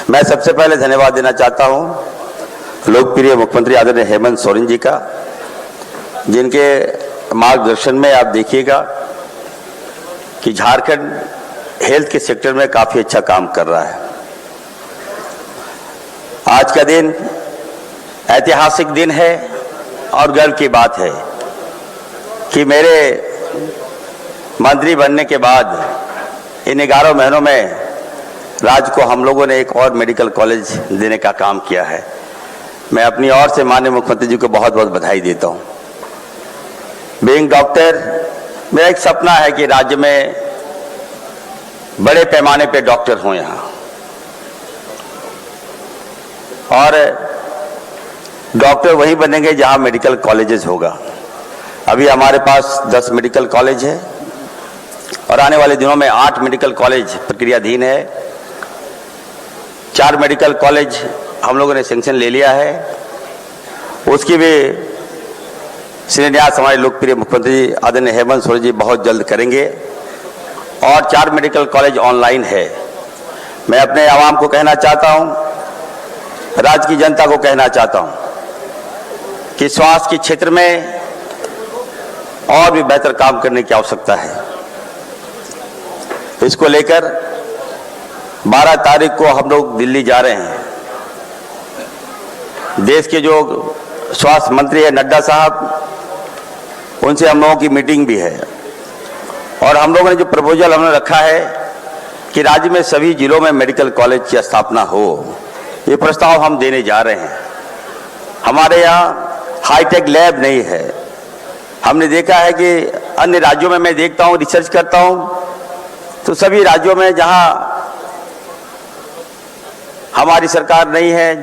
मैं सबसे पहले धन्यवाद देना चाहता हूं लोकप्रिय मुख्यमंत्री आदरणीय हेमंत सोरेन जी का, जिनके मार्गदर्शन में आप देखिएगा कि झारखंड हेल्थ के सेक्टर में काफी अच्छा काम कर रहा है। आज का दिन ऐतिहासिक दिन है और गर्व की बात है कि मेरे मंत्री बनने के बाद इन 11 महीनों में राज्य को हम लोगों ने एक और मेडिकल कॉलेज देने का काम किया है। मैं अपनी ओर से माननीय मुख्यमंत्री जी को बहुत बहुत बधाई देता हूं। बीइंग डॉक्टर, मेरा एक सपना है कि राज्य में बड़े पैमाने पे डॉक्टर हों यहाँ, और डॉक्टर वहीं बनेंगे जहां मेडिकल कॉलेजेस होगा। अभी हमारे पास 10 मेडिकल कॉलेज है और आने वाले दिनों में 8 मेडिकल कॉलेज प्रक्रियाधीन है। 4 मेडिकल कॉलेज हम लोगों ने सैंक्शन ले लिया है, उसकी भी शिलान्यास हमारे लोकप्रिय मुख्यमंत्री आदरणीय हेमंत सोरेन जी बहुत जल्द करेंगे। और 4 मेडिकल कॉलेज ऑनलाइन है। मैं अपने आवाम को कहना चाहता हूं, राज्य की जनता को कहना चाहता हूं कि स्वास्थ्य के क्षेत्र में और भी बेहतर काम करने की आवश्यकता है। इसको लेकर 12 तारीख को हम लोग दिल्ली जा रहे हैं। देश के जो स्वास्थ्य मंत्री है नड्डा साहब, उनसे हम लोगों की मीटिंग भी है और हम लोगों ने जो प्रपोजल हमने रखा है कि राज्य में सभी जिलों में मेडिकल कॉलेज की स्थापना हो, ये प्रस्ताव हम देने जा रहे हैं। हमारे यहाँ हाईटेक लैब नहीं है। हमने देखा है कि अन्य राज्यों में, मैं देखता हूँ, रिसर्च करता हूँ, तो सभी राज्यों में जहाँ हमारी सरकार नहीं है,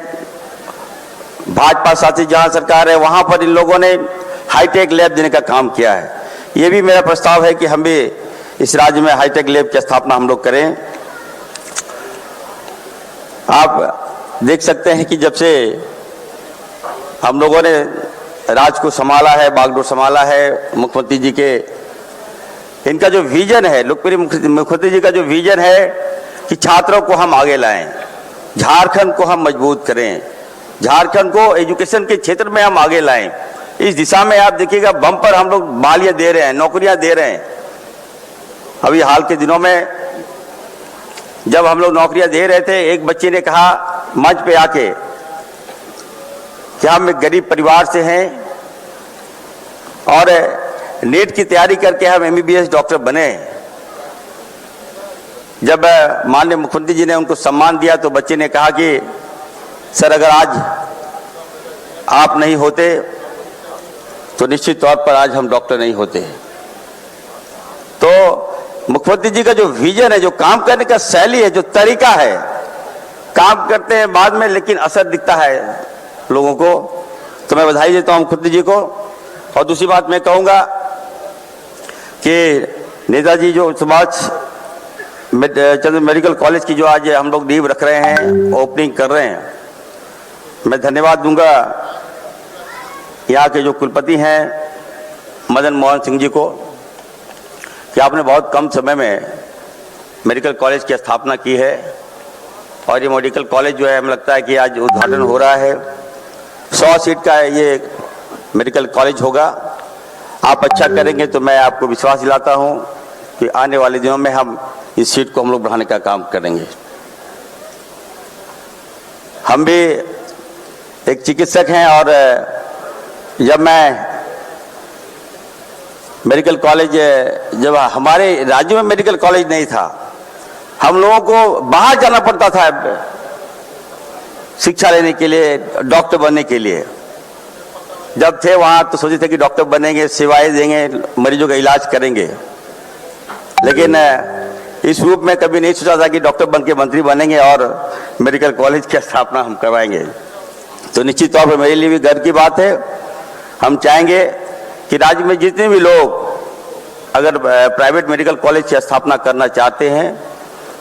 भाजपा शासित जहां सरकार है, वहां पर इन लोगों ने हाईटेक लैब देने का काम किया है। ये भी मेरा प्रस्ताव है कि हम भी इस राज्य में हाईटेक लैब की स्थापना हम लोग करें। आप देख सकते हैं कि जब से हम लोगों ने राज्य को संभाला है, बागडोर संभाला है, मुख्यमंत्री जी के इनका जो विजन है, लोकप्रिय मुख्यमंत्री जी का जो विजन है कि छात्रों को हम आगे लाएं, झारखंड को हम मजबूत करें, झारखंड को एजुकेशन के क्षेत्र में हम आगे लाएं, इस दिशा में आप देखिएगा बम्पर हम लोग बालियां दे रहे हैं, नौकरियां दे रहे हैं। अभी हाल के दिनों में जब हम लोग नौकरियां दे रहे थे, एक बच्चे ने कहा मंच पे आके कि हम एक गरीब परिवार से हैं और नीट की तैयारी करके हम MBBS डॉक्टर बने। जब माननीय मुख्यमंत्री जी ने उनको सम्मान दिया तो बच्चे ने कहा कि सर, अगर आज आप नहीं होते तो निश्चित तौर पर आज हम डॉक्टर नहीं होते। तो मुख्यमंत्री जी का जो विजन है, जो काम करने का शैली है, जो तरीका है, काम करते हैं बाद में लेकिन असर दिखता है लोगों को, तो मैं बधाई देता हूं मुख्यमंत्री जी को। और दूसरी बात मैं कहूंगा कि नेताजी जो सुभाष चंद्र मेडिकल कॉलेज की जो आज हम लोग नींव रख रहे हैं, ओपनिंग कर रहे हैं, मैं धन्यवाद दूंगा यहाँ के जो कुलपति हैं मदन मोहन सिंह जी को कि आपने बहुत कम समय में मेडिकल कॉलेज की स्थापना की है। और ये मेडिकल कॉलेज जो है, हमें लगता है कि आज उद्घाटन हो रहा है। 100 सीट का ये मेडिकल कॉलेज होगा। आप अच्छा करेंगे तो मैं आपको विश्वास दिलाता हूँ कि आने वाले दिनों में हम इस सीट को हम लोग बढ़ाने का काम करेंगे। हम भी एक चिकित्सक हैं और जब मैं मेडिकल कॉलेज, जब हमारे राज्य में मेडिकल कॉलेज नहीं था, हम लोगों को बाहर जाना पड़ता था शिक्षा लेने के लिए, डॉक्टर बनने के लिए। जब थे वहां तो सोचे थे कि डॉक्टर बनेंगे, सेवाएं देंगे, मरीजों का इलाज करेंगे, लेकिन इस रूप में कभी नहीं सोचा था कि डॉक्टर बन के मंत्री बनेंगे और मेडिकल कॉलेज की स्थापना हम करवाएंगे। तो निश्चित तौर पर मेरे लिए भी गर्व की बात है। हम चाहेंगे कि राज्य में जितने भी लोग अगर प्राइवेट मेडिकल कॉलेज की स्थापना करना चाहते हैं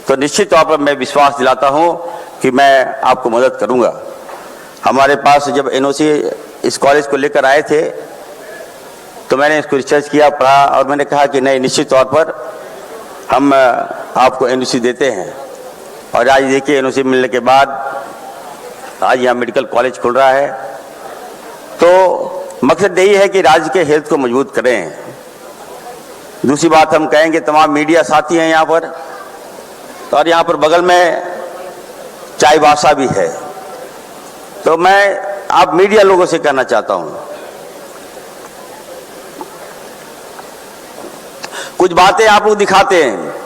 तो निश्चित तौर पर मैं विश्वास दिलाता हूं कि मैं आपको मदद करूंगा। हमारे पास जब NOC इस कॉलेज को लेकर आए थे तो मैंने इसको रिसर्च किया, पढ़ा और मैंने कहा कि नहीं, निश्चित तौर पर हम आपको NOC देते हैं। और आज देखिए एनओसी मिलने के बाद आज यहाँ मेडिकल कॉलेज खुल रहा है। तो मकसद यही है कि राज्य के हेल्थ को मजबूत करें। दूसरी बात हम कहेंगे, तमाम मीडिया साथी हैं यहाँ पर, और यहाँ पर बगल में चाईबासा भी है। तो मैं आप मीडिया लोगों से कहना चाहता हूँ, कुछ बातें आप लोग दिखाते हैं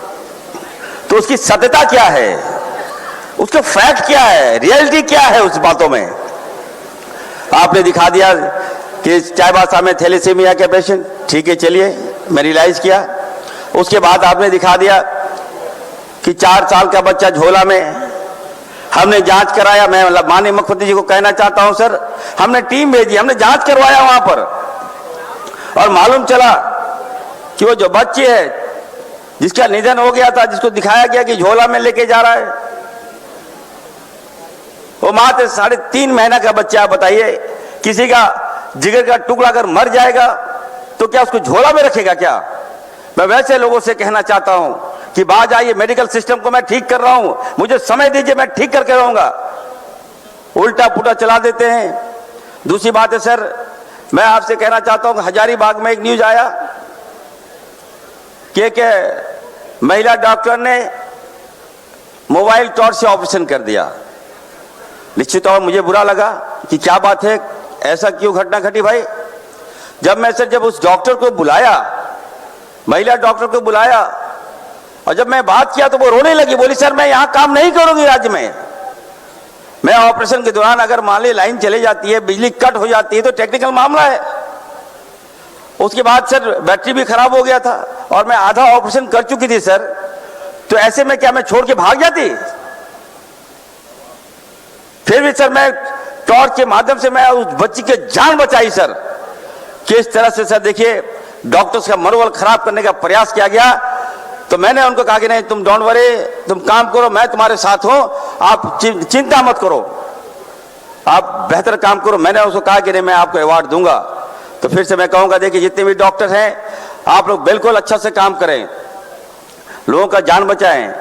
तो उसकी सत्यता क्या है, उसका फैक्ट क्या है, रियलिटी क्या है उस बातों में। आपने दिखा दिया कि चाईबासा में थैलेसीमिया के पेशेंट, ठीक है चलिए मैं रियलाइज किया। उसके बाद आपने दिखा दिया कि 4 साल का बच्चा झोला में, हमने जांच कराया। मैं माननीय मुख्यमंत्री जी को कहना चाहता हूं सर, हमने टीम भेजी, हमने जांच करवाया वहां पर, और मालूम चला कि वो जो बच्चे है जिसका निधन हो गया था, जिसको दिखाया गया कि झोला में लेके जा रहा है, वो मात्र 3.5 महीना का बच्चा। बताइए, किसी का जिगर का टुकड़ा अगर मर जाएगा तो क्या उसको झोला में रखेगा क्या? मैं वैसे लोगों से कहना चाहता हूं कि बाज आइए, मेडिकल सिस्टम को मैं ठीक कर रहा हूं, मुझे समय दीजिए, मैं ठीक करके रहूंगा। उल्टा पुल्टा चला देते हैं। दूसरी बात है सर, मैं आपसे कहना चाहता हूं, हजारीबाग में एक न्यूज आया कि एक महिला डॉक्टर ने मोबाइल टॉर्च से ऑपरेशन कर दिया। निश्चित तौर मुझे बुरा लगा कि क्या बात है, ऐसा क्यों घटना घटी भाई। जब उस डॉक्टर को बुलाया, महिला डॉक्टर को बुलाया, और जब मैं बात किया तो वो रोने लगी, बोली सर मैं यहां काम नहीं करूंगी राज्य में। मैं ऑपरेशन के दौरान अगर मान ली लाइन चली जाती है, बिजली कट हो जाती है तो टेक्निकल मामला है। उसके बाद सर बैटरी भी खराब हो गया था और मैं आधा ऑपरेशन कर चुकी थी सर, तो ऐसे में क्या मैं छोड़ के भाग जाती? फिर भी सर मैं टॉर्च के माध्यम से मैं उस बच्ची की जान बचाई सर। किस तरह से सर देखिए डॉक्टर्स का मनोबल खराब करने का प्रयास किया गया। तो मैंने उनको कहा कि नहीं तुम डोंट वरी, तुम काम करो, मैं तुम्हारे साथ हूं, आप चिंता मत करो, आप बेहतर काम करो। मैंने उसको कहा कि नहीं मैं आपको अवार्ड दूंगा। तो फिर से मैं कहूंगा, देखिए जितने भी डॉक्टर हैं आप लोग बिल्कुल अच्छा से काम करें, लोगों का जान बचाएं।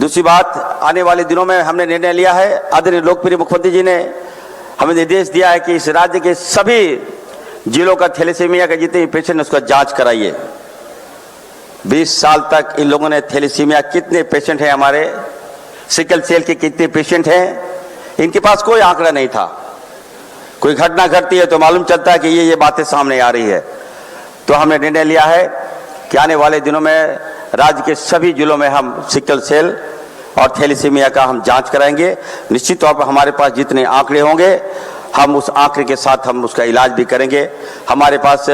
दूसरी बात, आने वाले दिनों में हमने निर्णय लिया है, आदरणीय लोकप्रिय मुख्यमंत्री जी ने हमें निर्देश दिया है कि इस राज्य के सभी जिलों का थैलेसीमिया का जितने भी पेशेंट उसका जांच कराइए। 20 साल तक इन लोगों ने थैलेसीमिया, कितने पेशेंट हैं हमारे, सिकल सेल के कितने पेशेंट हैं, इनके पास कोई आंकड़ा नहीं था। कोई घटना घटती है तो मालूम चलता है कि ये बातें सामने आ रही है। तो हमने निर्णय लिया है कि आने वाले दिनों में राज्य के सभी जिलों में हम सिकल सेल और थैलेसीमिया का हम जांच कराएंगे। निश्चित तौर पर हमारे पास जितने आंकड़े होंगे हम उस आंकड़े के साथ हम उसका इलाज भी करेंगे। हमारे पास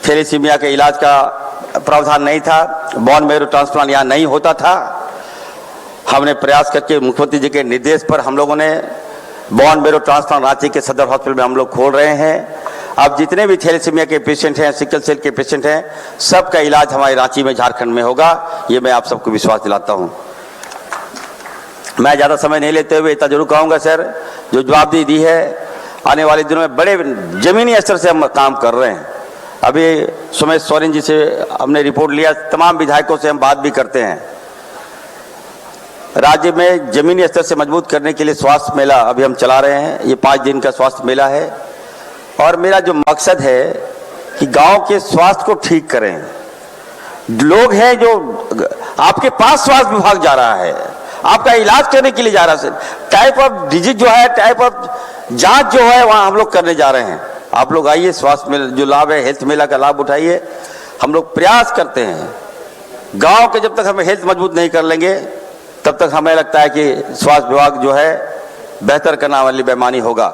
थैलेसीमिया के इलाज का प्रावधान नहीं था, बोन मैरो ट्रांसप्लांट यहाँ नहीं होता था। हमने प्रयास करके मुख्यमंत्री जी के निर्देश पर हम लोगों ने बोन मैरो ट्रांसप्लांट रांची के सदर हॉस्पिटल में हम लोग खोल रहे हैं। अब जितने भी थैलेसीमिया के पेशेंट हैं, सिकल सेल के पेशेंट हैं, सबका इलाज हमारे रांची में, झारखंड में होगा, ये मैं आप सबको विश्वास दिलाता हूं। मैं ज़्यादा समय नहीं लेते हुए इतना जरूर कहूँगा सर, जो जवाबदेही दी है आने वाले दिनों में बड़े जमीनी स्तर से हम काम कर रहे हैं। अभी सुमेश सोरेन जी से हमने रिपोर्ट लिया, तमाम विधायकों से हम बात भी करते हैं। राज्य में जमीनी स्तर से मजबूत करने के लिए स्वास्थ्य मेला अभी हम चला रहे हैं। ये 5 दिन का स्वास्थ्य मेला है और मेरा जो मकसद है कि गांव के स्वास्थ्य को ठीक करें। लोग हैं जो आपके पास स्वास्थ्य विभाग जा रहा है, आपका इलाज करने के लिए जा रहा है, टाइप ऑफ डिजीज जो है, टाइप ऑफ जांच जो है वहां हम लोग करने जा रहे हैं। आप लोग आइए, स्वास्थ्य मेला जो लाभ है, हेल्थ मेला का लाभ उठाइए। हम लोग प्रयास करते हैं, गांव के जब तक हमें हेल्थ मजबूत नहीं कर लेंगे तब तक हमें लगता है कि स्वास्थ्य विभाग जो है बेहतर करने वाली बेईमानी होगा।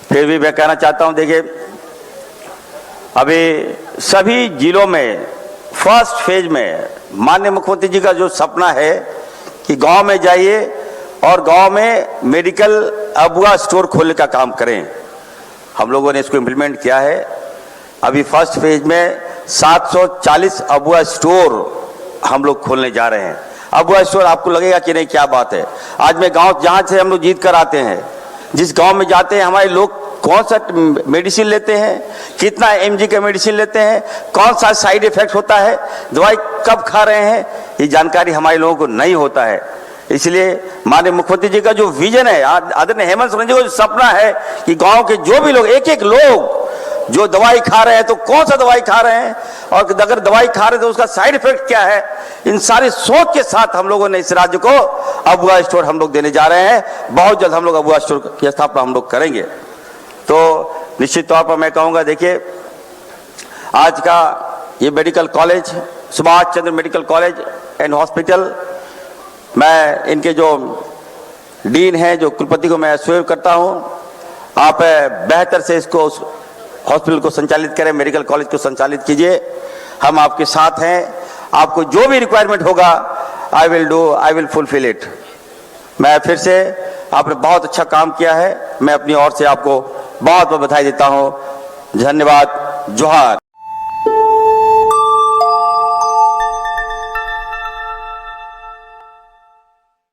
फिर भी मैं कहना चाहता हूं, देखिए अभी सभी जिलों में फर्स्ट फेज में माननीय मुख्यमंत्री जी का जो सपना है कि गांव में जाइए और गांव में मेडिकल अबुआ स्टोर खोलने का काम करें। हम लोगों ने इसको इम्प्लीमेंट किया है। अभी फर्स्ट फेज में 740 अबुआ स्टोर हम लोग खोलने जा रहे हैं। अबुआ स्टोर आपको लगेगा कि नहीं क्या बात है। आज मैं गांव जहां से हम लोग जीत कर आते हैं, जिस गांव में जाते हैं हमारे लोग कौन सा मेडिसिन लेते हैं, कितना एमजी का मेडिसिन लेते हैं, कौन सा साइड इफेक्ट होता है, दवाई कब खा रहे हैं, ये जानकारी हमारे लोगों को नहीं होता है। इसलिए माननीय मुख्यमंत्री जी का जो विजन है, आदरणीय हेमंत सोरेन जी का जो सपना है कि गांव के जो भी लोग, एक एक लोग जो दवाई खा रहे हैं तो कौन सा दवाई खा रहे हैं, और अगर दवाई खा रहे हैं तो उसका साइड इफेक्ट क्या है, इन सारी सोच के साथ हम लोगों ने इस राज्य को अबुआ स्टोर हम लोग देने जा रहे हैं। बहुत जल्द हम लोग अबुआ स्टोर की स्थापना हम लोग करेंगे। तो निश्चित तौर पर मैं कहूँगा, देखिए आज का ये medical college, Subhash Chandra medical college and hospital, मैं इनके जो डीन हैं, जो कुलपति को मैं स्वीकार करता हूँ, आप बेहतर से इसको हॉस्पिटल को संचालित करें, मेडिकल कॉलेज को संचालित कीजिए। हम आपके साथ हैं। आपको जो भी रिक्वायरमेंट होगा आई विल फुलफिल इट। मैं फिर से, आपने बहुत अच्छा काम किया है, मैं अपनी ओर से आपको बहुत बहुत बधाई देता हूँ। धन्यवाद। जोहार।